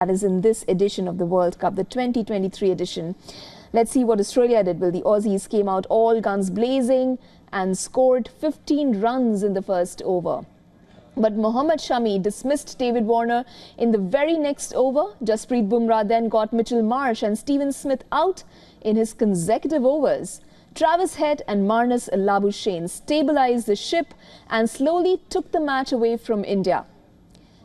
that is in this edition of the World Cup, the 2023 edition. Let's see what Australia did. Well, the Aussies came out all guns blazing and scored 15 runs in the first over. But Mohammad Shami dismissed David Warner in the very next over. Jasprit Bumrah then got Mitchell Marsh and Steven Smith out in his consecutive overs. Travis Head and Marnus Labuschagne stabilized the ship and slowly took the match away from India.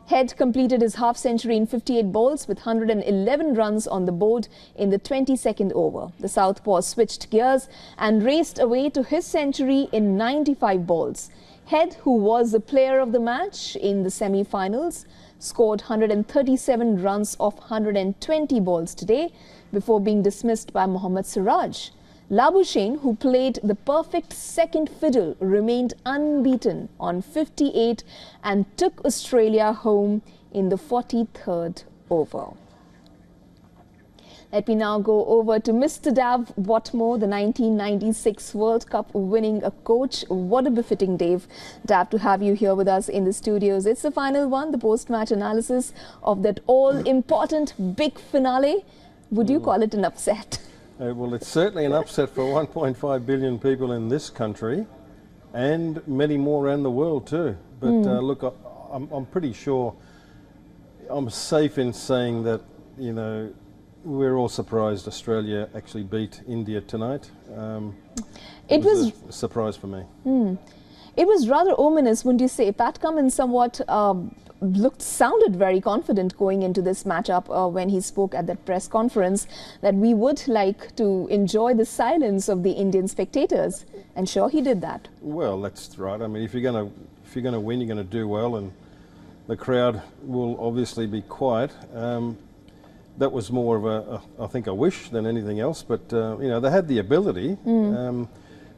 Head completed his half-century in 58 balls with 111 runs on the board in the 22nd over. The southpaw switched gears and raced away to his century in 95 balls. Head, who was the player of the match in the semi-finals, scored 137 runs off 120 balls today before being dismissed by Mohammad Siraj. Labuschagne, who played the perfect second fiddle, remained unbeaten on 58 and took Australia home in the 43rd over. Let me now go over to Mr. Dav Watmore, the 1996 World Cup winning a coach. What a befitting, Dav, to have you here with us in the studios. It's the final one, the post-match analysis of that all-important big finale. Would you call it an upset? Well, it's certainly an upset for 1.5 billion people in this country and many more around the world too. But look, I'm pretty sure I'm safe in saying that, you know, we're all surprised Australia actually beat India tonight. It was a surprise for me. It was rather ominous, wouldn't you say? Pat Cummins somewhat sounded very confident going into this matchup when he spoke at that press conference that we would like to enjoy the silence of the Indian spectators, and sure he did that. Well, that's right. I mean, if you're going to win, you're going to do well, and the crowd will obviously be quiet. That was more of I think, a wish than anything else. But you know, they had the ability,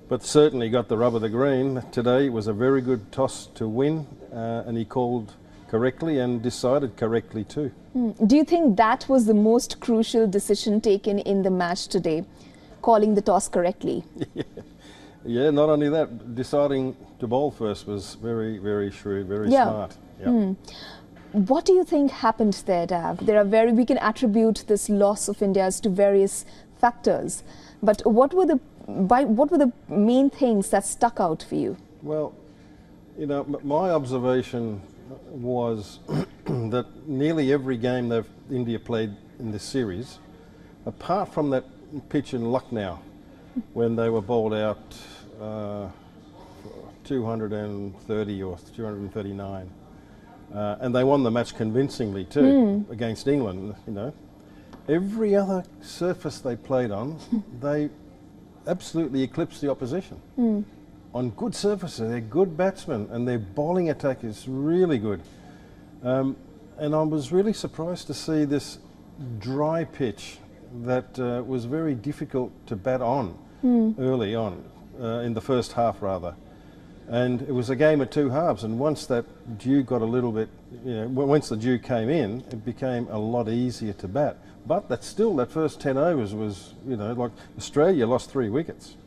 but certainly got the rub of the green. Today was a very good toss to win, and he called correctly and decided correctly too. Do you think that was the most crucial decision taken in the match today, calling the toss correctly? Yeah, not only that, deciding to bowl first was very, very shrewd, very smart. Yep. What do you think happened there, Dav? We can attribute this loss of India's to various factors, but what were the main things that stuck out for you? Well, you know, my observation was that nearly every game that India played in this series, apart from that pitch in Lucknow when they were bowled out 230 or 239, and they won the match convincingly too against England. You know, every other surface they played on, they absolutely eclipsed the opposition. On good surfaces, they're good batsmen, and their bowling attack is really good. And I was really surprised to see this dry pitch that was very difficult to bat on early on, in the first half rather. And it was a game of two halves, and once that dew got a little bit, you know, once the dew came in, it became a lot easier to bat. But that first 10 overs was, you know, like Australia lost 3 wickets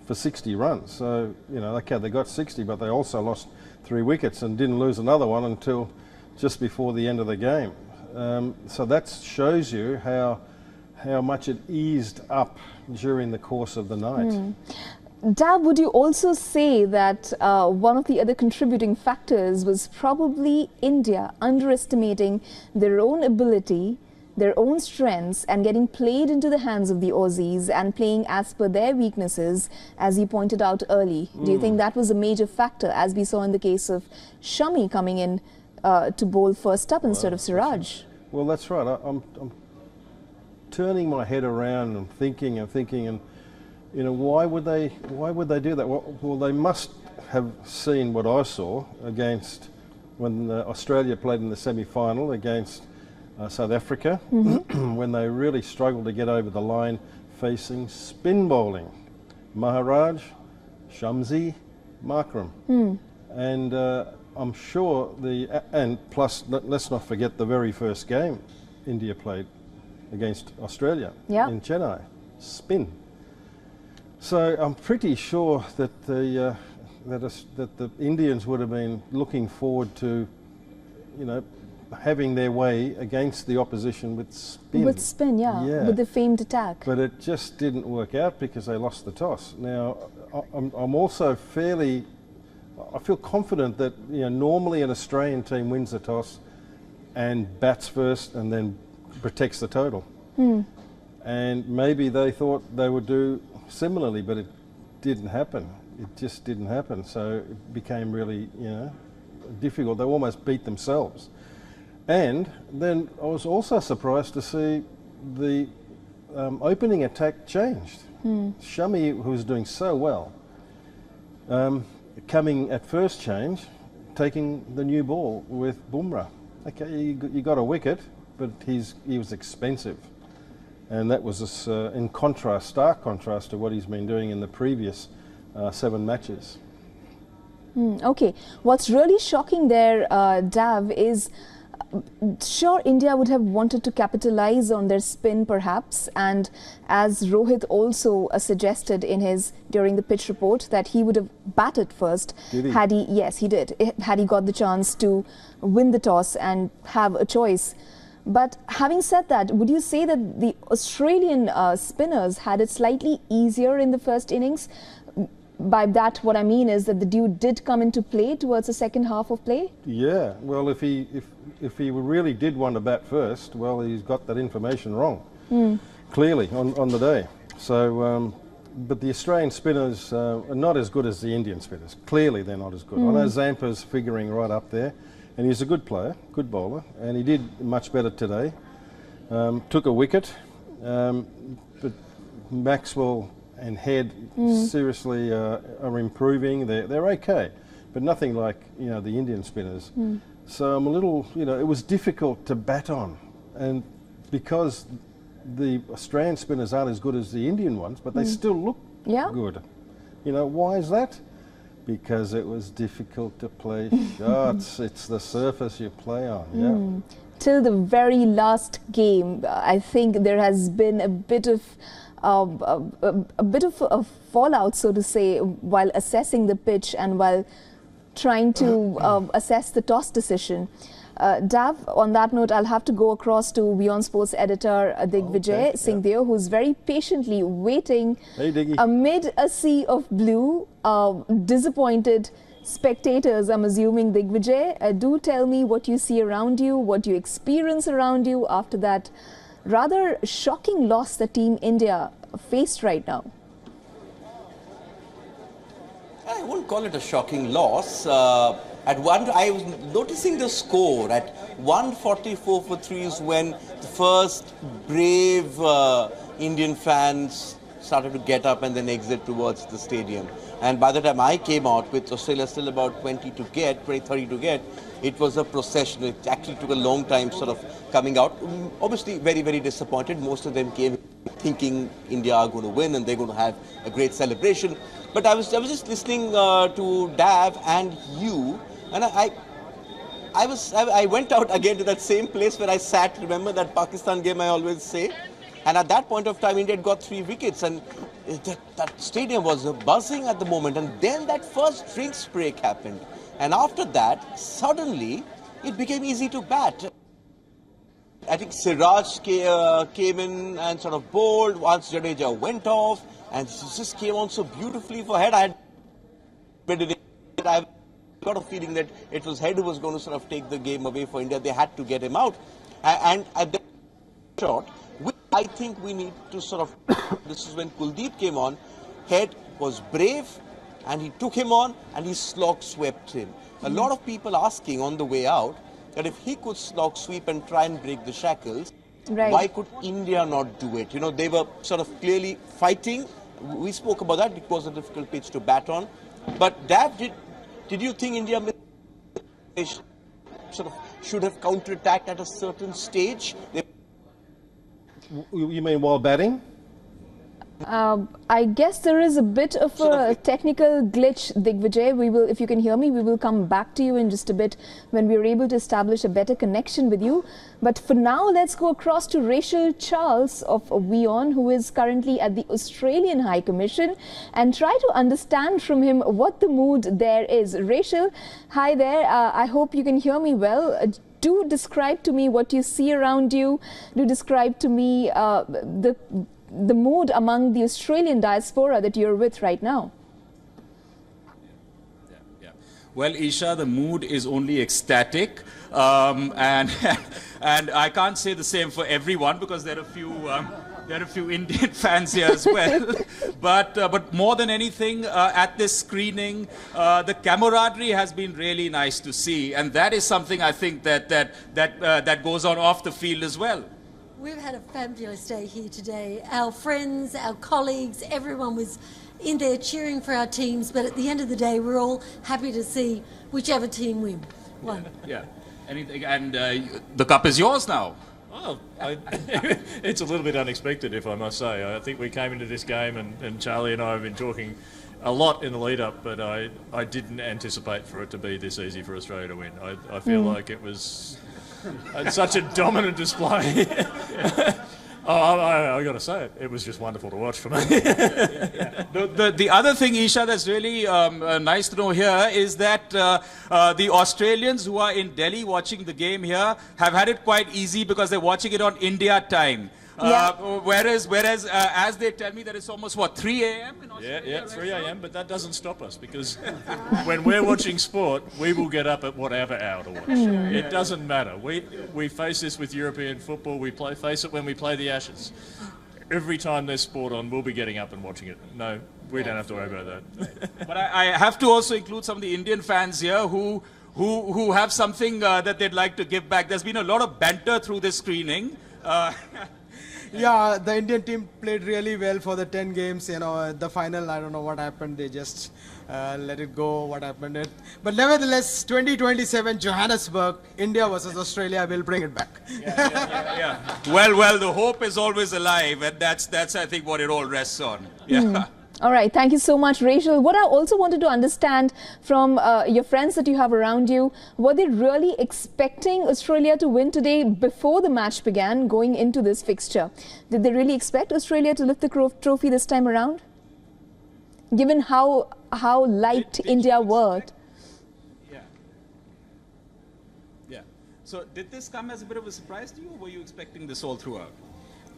for 60 runs. So, you know, okay, they got 60, but they also lost 3 wickets and didn't lose another one until just before the end of the game. So that shows you how much it eased up during the course of the night. Dav, would you also say that one of the other contributing factors was probably India underestimating their own ability, their own strengths, and getting played into the hands of the Aussies and playing as per their weaknesses, as you pointed out early? Do you think that was a major factor, as we saw in the case of Shami coming in to bowl first up instead of Siraj? Well, that's right. I'm turning my head around and thinking, and you know, why would they do that? Well, they must have seen what I saw against when Australia played in the semi-final against South Africa, when they really struggled to get over the line facing spin bowling. Maharaj, Shamsi, Markram. And I'm sure and plus let's not forget the very first game India played against Australia in Chennai, spin. So I'm pretty sure that the Indians would have been looking forward to, you know, having their way against the opposition with spin. With spin, yeah, with the famed attack. But it just didn't work out because they lost the toss. Now, I'm also I feel confident that normally an Australian team wins the toss and bats first and then protects the total. And maybe they thought they would do similarly, but it didn't happen. It just didn't happen. So it became really, difficult. They almost beat themselves. And then I was also surprised to see the opening attack changed. Shami, who was doing so well, coming at first change, taking the new ball with Bumrah. Okay, you got a wicket, but he was expensive. And that was in contrast, stark contrast to what he's been doing in the previous 7 matches. Okay, what's really shocking there, Dav, is sure India would have wanted to capitalize on their spin perhaps, and as Rohit also suggested during the pitch report, that he would have batted first. Did he? Had he? Yes, he did. Had he got the chance to win the toss and have a choice. But having said that, would you say that the Australian spinners had it slightly easier in the first innings? By that, what I mean is that the dude did come into play towards the second half of play? Yeah, well, if he really did want to bat first, well, he's got that information wrong, clearly, on the day. So, but the Australian spinners are not as good as the Indian spinners. Clearly, they're not as good. I know Zampa's figuring right up there, and he's a good player, good bowler, and he did much better today. Took a wicket, but Maxwell and Head seriously are improving. They're okay, but nothing like the Indian spinners. So I'm a little, it was difficult to bat on, and because the Australian spinners aren't as good as the Indian ones, but they still look good. Why is that? Because it was difficult to play shots. It's the surface you play on. Till the very last game, I think there has been a bit of a fallout, so to say, while assessing the pitch and while trying to assess the toss decision. Dav, on that note, I'll have to go across to WION Sports editor Digvijay Singhdeo, who's very patiently waiting amid a sea of blue, disappointed spectators, I'm assuming. Digvijay, do tell me what you see around you, what you experience around you after that rather shocking loss that Team India faced right now. I wouldn't call it a shocking loss. I was noticing the score at 144 for 3s when the first brave Indian fans started to get up and then exit towards the stadium. And by the time I came out, with Australia still about 30 to get, it was a procession. It actually took a long time sort of coming out. Obviously very, very disappointed. Most of them came thinking India are going to win and they're going to have a great celebration. But I was just listening to Dav and you, and I went out again to that same place where I sat. Remember that Pakistan game I always say? And at that point of time, India had got 3 wickets, and that stadium was buzzing at the moment. And then that first drinks break happened. And after that, suddenly, it became easy to bat. I think Siraj came in and sort of bowled once Jadeja went off, and just came on so beautifully for Head. I got a feeling that it was Head who was going to sort of take the game away for India. They had to get him out. And at that shot, I think we need to sort of, this is when Kuldeep came on, Head was brave and he took him on and he slog swept him. A lot of people asking on the way out that if he could slog sweep and try and break the shackles, why could India not do it? They were sort of clearly fighting. We spoke about that. It was a difficult pitch to bat on. But Dav, did you think India sort of should have counter-attacked at a certain stage? You mean while batting? I guess there is a bit of a technical glitch, Digvijay. We will, if you can hear me, we will come back to you in just a bit when we are able to establish a better connection with you. But for now, let's go across to Rachel Charles of WION, who is currently at the Australian High Commission, and try to understand from him what the mood there is. Rachel, hi there. I hope you can hear me well. do describe to me what you see around you. Do describe to me the mood among the Australian diaspora that you're with right now. Well, Isha, the mood is only ecstatic, and and I can't say the same for everyone because there are a few Indian fans here as well. But more than anything, at this screening, the camaraderie has been really nice to see, and that is something I think that goes on off the field as well. We've had a fabulous day here today. Our friends, our colleagues, everyone was in there cheering for our teams, but at the end of the day, we're all happy to see whichever team won. Yeah. Anything, and the cup is yours now. Oh, it's a little bit unexpected, if I must say. I think we came into this game, and Charlie and I have been talking a lot in the lead-up, but I didn't anticipate for it to be this easy for Australia to win. I feel like it was such a dominant display. I got to say it was just wonderful to watch for me. The other thing, Isha, that's really nice to know here is that the Australians who are in Delhi watching the game here have had it quite easy because they're watching it on India time. Whereas as they tell me that it's almost, what, 3 a.m. in Australia? Yeah, 3 a.m., but that doesn't stop us because when we're watching sport, we will get up at whatever hour to watch. It doesn't matter. We face this with European football. We face it when we play the Ashes. Every time there's sport on, we'll be getting up and watching it. No, we don't have to worry about that. But I have to also include some of the Indian fans here who have something that they'd like to give back. There's been a lot of banter through this screening. Yeah, the Indian team played really well for the 10 games. You know, the final, I don't know what happened. They just let it go, what happened. But nevertheless, 2027 Johannesburg, India versus Australia will bring it back. Yeah. Well, the hope is always alive, and that's I think what it all rests on. Yeah. All right, thank you so much, Rachel. What I also wanted to understand from your friends that you have around you, were they really expecting Australia to win today before the match began, going into this fixture? Did they really expect Australia to lift the trophy this time around? Given how light India were. Yeah. So did this come as a bit of a surprise to you, or were you expecting this all throughout?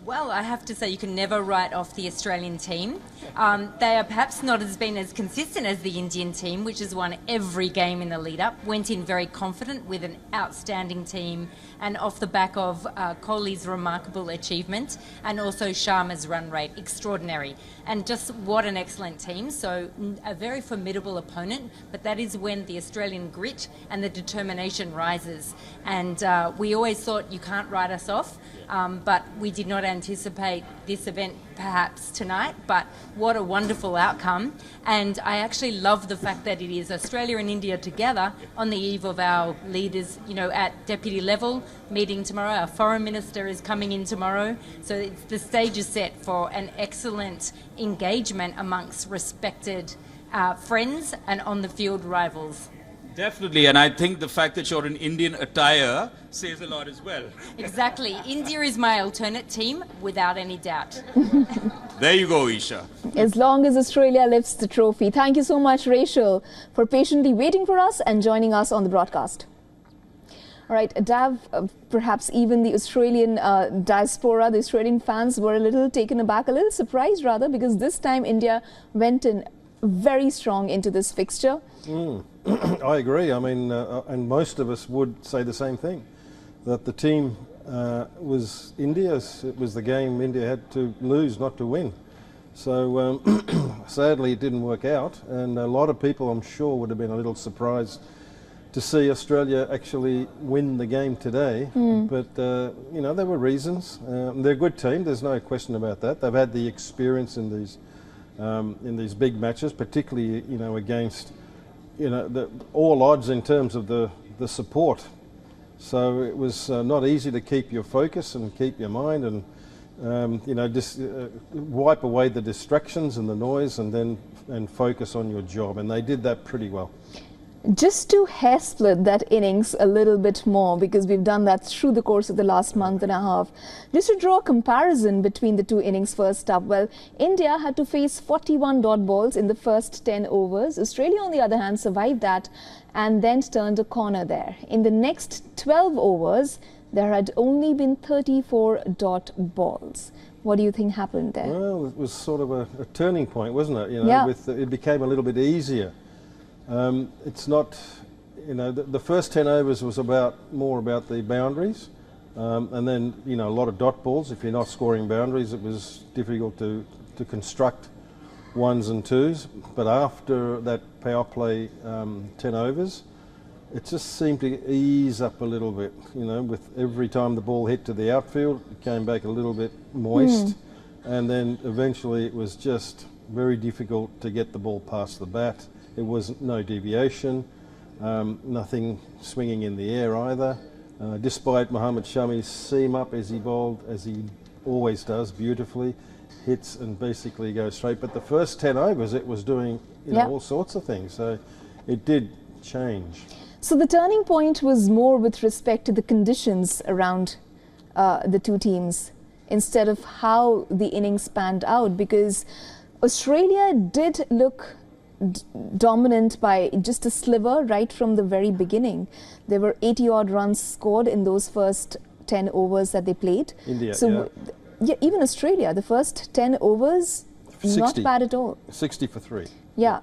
Well, I have to say you can never write off the Australian team. They are perhaps not been as consistent as the Indian team, which has won every game in the lead-up, went in very confident with an outstanding team, and off the back of Kohli's remarkable achievement and also Sharma's run rate, extraordinary. And just what an excellent team. So a very formidable opponent, but that is when the Australian grit and the determination rises. And we always thought you can't write us off. But we did not anticipate this event perhaps tonight, but what a wonderful outcome. And I actually love the fact that it is Australia and India together on the eve of our leaders, you know, at deputy level meeting tomorrow. Our foreign minister is coming in tomorrow. So the stage is set for an excellent engagement amongst respected friends and on the field rivals. Definitely, and I think the fact that you're in Indian attire says a lot as well. Exactly. India is my alternate team, without any doubt. There you go, Isha. As long as Australia lifts the trophy. Thank you so much, Rachel, for patiently waiting for us and joining us on the broadcast. All right, Dav, perhaps even the Australian diaspora, the Australian fans were a little taken aback, a little surprised rather, because this time India went in very strong into this fixture. I agree. I mean, and most of us would say the same thing, that the team was India's. It was the game India had to lose, not to win. So sadly, it didn't work out, and a lot of people, I'm sure, would have been a little surprised to see Australia actually win the game today. But you know, there were reasons. They're a good team. There's no question about that. They've had the experience in these big matches, particularly, you know, against, you know, all odds in terms of the support. So it was not easy to keep your focus and keep your mind and you know, just wipe away the distractions and the noise and focus on your job. And they did that pretty well. Just to hair split that innings a little bit more, because we've done that through the course of the last month and a half, just to draw a comparison between the two innings first up, well, India had to face 41 dot balls in the first 10 overs. Australia, on the other hand, survived that and then turned a corner there. In the next 12 overs, there had only been 34 dot balls. What do you think happened there? Well, it was sort of a turning point, wasn't it? You know, Yeah. it became a little bit easier. It's not, you know, the first 10 overs was more about the boundaries, and then, you know, a lot of dot balls. If you're not scoring boundaries, it was difficult to construct ones and twos. But after that power play 10 overs, it just seemed to ease up a little bit, you know, with every time the ball hit to the outfield, it came back a little bit moist, and then eventually it was just very difficult to get the ball past the bat. There was no deviation, nothing swinging in the air either, despite Mohammad Shami's seam up as he bowled, as he always does beautifully, hits and basically goes straight. But the first 10 overs it was doing, you know, all sorts of things, so it did change. So the turning point was more with respect to the conditions around the two teams instead of how the innings panned out, because Australia did look dominant by just a sliver right from the very beginning. There were 80-odd runs scored in those first 10 overs that they played. India, so yeah, even Australia, the first 10 overs, 60, not bad at all. 60 for 3. Yeah.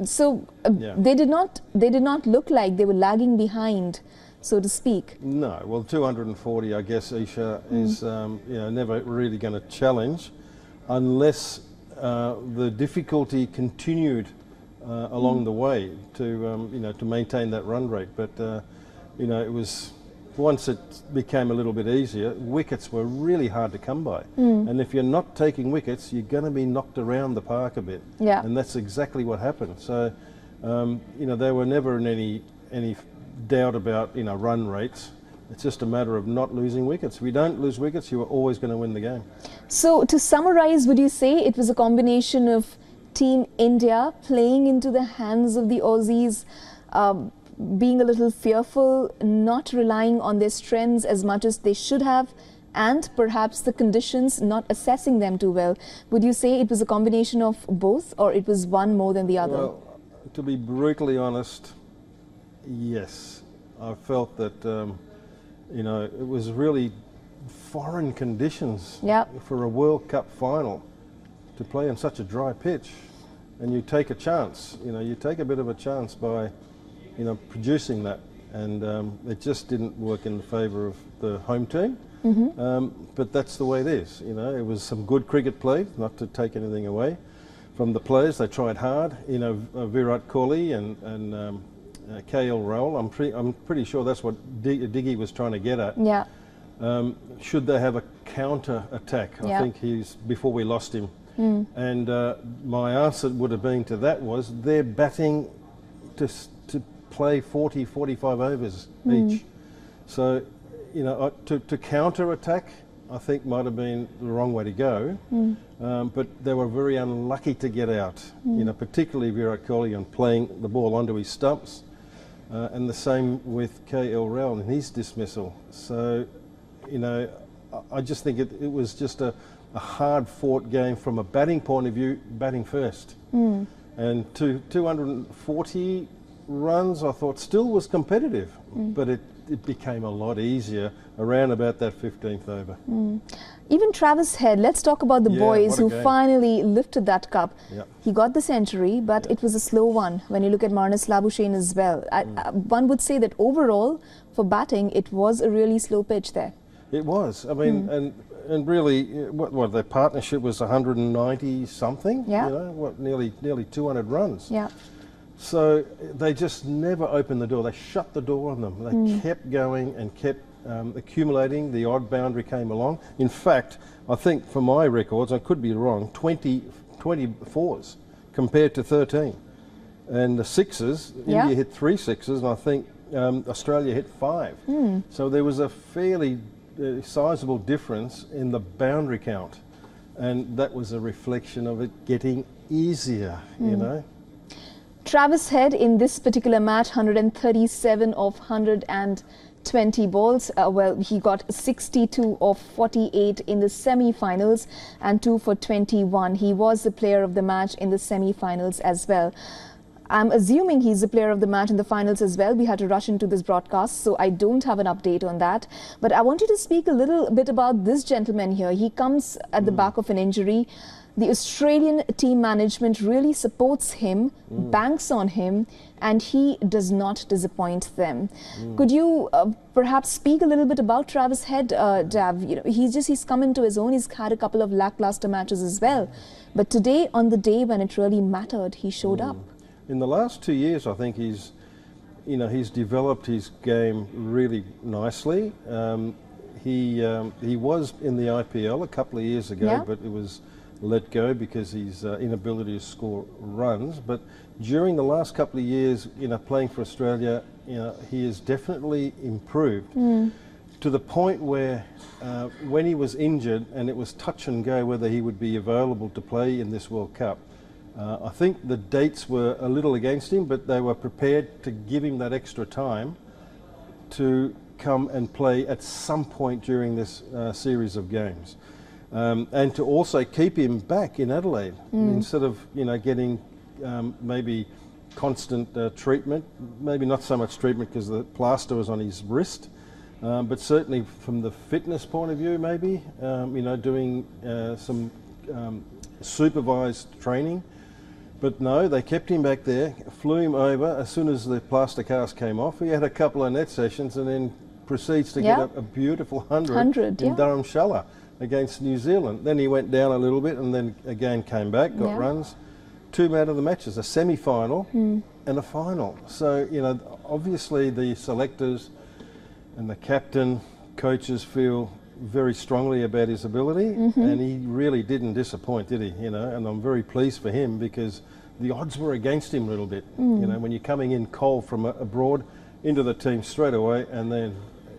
So they did not look like they were lagging behind, so to speak. No, well, 240, I guess, Isha, is you know, never really going to challenge unless the difficulty continued along the way to you know, to maintain that run rate. But you know, it was, once it became a little bit easier, wickets were really hard to come by. And if you're not taking wickets, you're going to be knocked around the park a bit. Yeah. And that's exactly what happened. So, you know, they were never in any doubt about, you know, run rates. It's just a matter of not losing wickets. If you don't lose wickets, you are always going to win the game. So to summarize, would you say it was a combination of Team India playing into the hands of the Aussies, being a little fearful, not relying on their strengths as much as they should have, and perhaps the conditions, not assessing them too well? Would you say it was a combination of both, or it was one more than the other? Well, to be brutally honest, yes. I felt that, you know, it was really foreign conditions for a World Cup final to play on such a dry pitch. And you take a chance, you know, you take a bit of a chance by, you know, producing that, and it just didn't work in the favour of the home team. But that's the way it is, you know. It was some good cricket played, not to take anything away from the players. They tried hard, you know. Virat Kohli and KL Rahul. I'm pretty sure that's what Diggy was trying to get at. Yeah. Should they have a counter attack? I think before we lost him. And my answer would have been to that was they're batting to play 40, 45 overs each. So, you know, to counter-attack, I think might have been the wrong way to go. But they were very unlucky to get out, you know, particularly Virat Kohli on playing the ball onto his stumps. And the same with KL Rahul and his dismissal. So, you know, I just think it was just a hard-fought game from a batting point of view, batting first. And 240 runs, I thought, still was competitive, but it became a lot easier around about that 15th over. Even Travis Head, let's talk about the boys who finally lifted that cup. He got the century, but it was a slow one when you look at Marnus Labuschagne as well. One would say that overall, for batting, it was a really slow pitch there. It was. I mean, and really, what their partnership was 190 something. Yeah. You know, what, nearly 200 runs. Yeah. So they just never opened the door. They shut the door on them. They kept going and kept accumulating. The odd boundary came along. In fact, I think for my records, I could be wrong, 24s compared to 13. And the sixes, India hit 3 sixes, and I think Australia hit 5. So there was a fairly sizable difference in the boundary count, and that was a reflection of it getting easier, you know. Travis Head in this particular match, 137 of 120 balls. Well, he got 62 of 48 in the semi-finals and 2 for 21. He was the player of the match in the semi-finals as well. I'm assuming he's the player of the match in the finals as well. We had to rush into this broadcast, so I don't have an update on that. But I want you to speak a little bit about this gentleman here. He comes at the back of an injury. The Australian team management really supports him, banks on him, and he does not disappoint them. Could you perhaps speak a little bit about Travis Head, Dav? You know, he's come into his own. He's had a couple of lackluster matches as well, but today, on the day when it really mattered, he showed up. In the last 2 years, I think he's developed his game really nicely. He was in the IPL a couple of years ago, but it was let go because his inability to score runs. But during the last couple of years, playing for Australia, he has definitely improved to the point where when he was injured and it was touch and go whether he would be available to play in this World Cup, I think the dates were a little against him, but they were prepared to give him that extra time to come and play at some point during this series of games. And to also keep him back in Adelaide instead of getting maybe constant treatment, maybe not so much treatment because the plaster was on his wrist, but certainly from the fitness point of view, maybe doing some supervised training. But no, they kept him back there, flew him over. As soon as the plaster cast came off, he had a couple of net sessions and then proceeds to get a beautiful 100 in Dharamshala against New Zealand. Then he went down a little bit and then again came back, got runs. 2 man of the matches, a semi-final and a final. So, obviously the selectors and the captain, coaches feel very strongly about his ability, and he really didn't disappoint, did he? And I'm very pleased for him because the odds were against him a little bit. When you're coming in cold from abroad into the team straight away, and then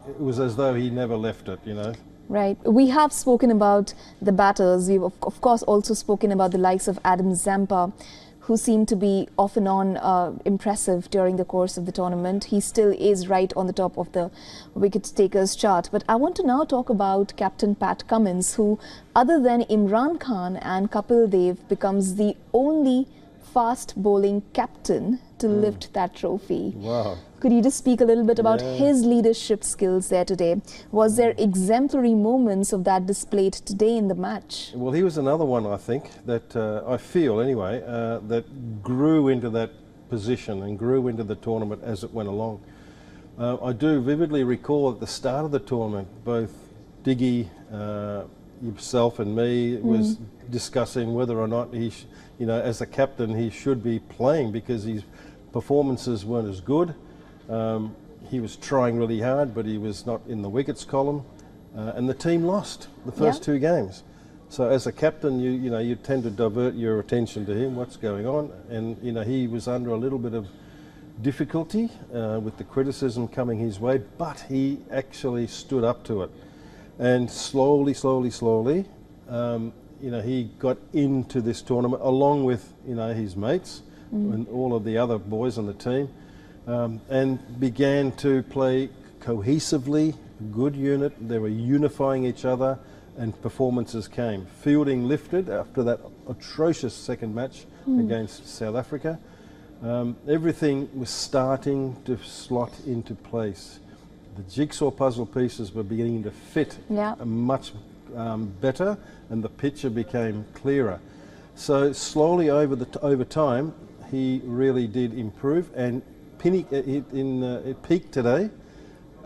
it was as though he never left it, Right. We have spoken about the batters. We've of course also spoken about the likes of Adam Zampa, who seemed to be off and on impressive during the course of the tournament. He still is right on the top of the wicket takers chart. But I want to now talk about Captain Pat Cummins, who, other than Imran Khan and Kapil Dev, becomes the only fast bowling captain to lift that trophy. Wow. Could you just speak a little bit about his leadership skills there today? Was there exemplary moments of that displayed today in the match? Well, he was another one, I think, that I feel anyway, that grew into that position and grew into the tournament as it went along. I do vividly recall at the start of the tournament, both Diggy, yourself and me was discussing whether or not he, as a captain, he should be playing because his performances weren't as good. He was trying really hard, but he was not in the wickets column, and the team lost the first 2 games. So as a captain, you tend to divert your attention to him, what's going on, and he was under a little bit of difficulty with the criticism coming his way, but he actually stood up to it, and slowly, he got into this tournament along with his mates and all of the other boys on the team. And began to play cohesively, good unit. They were unifying each other, and performances came. Fielding lifted after that atrocious second match against South Africa. Everything was starting to slot into place. The jigsaw puzzle pieces were beginning to fit much better, and the picture became clearer. So slowly over time, he really did improve, and it peaked today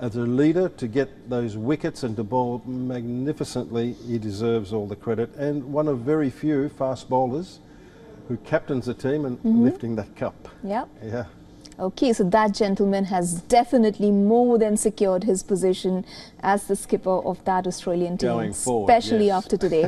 as a leader to get those wickets and to bowl magnificently. He deserves all the credit, and one of very few fast bowlers who captains a team and lifting that cup. Yeah. Okay, so that gentleman has definitely more than secured his position as the skipper of that Australian team, going forward, especially after today.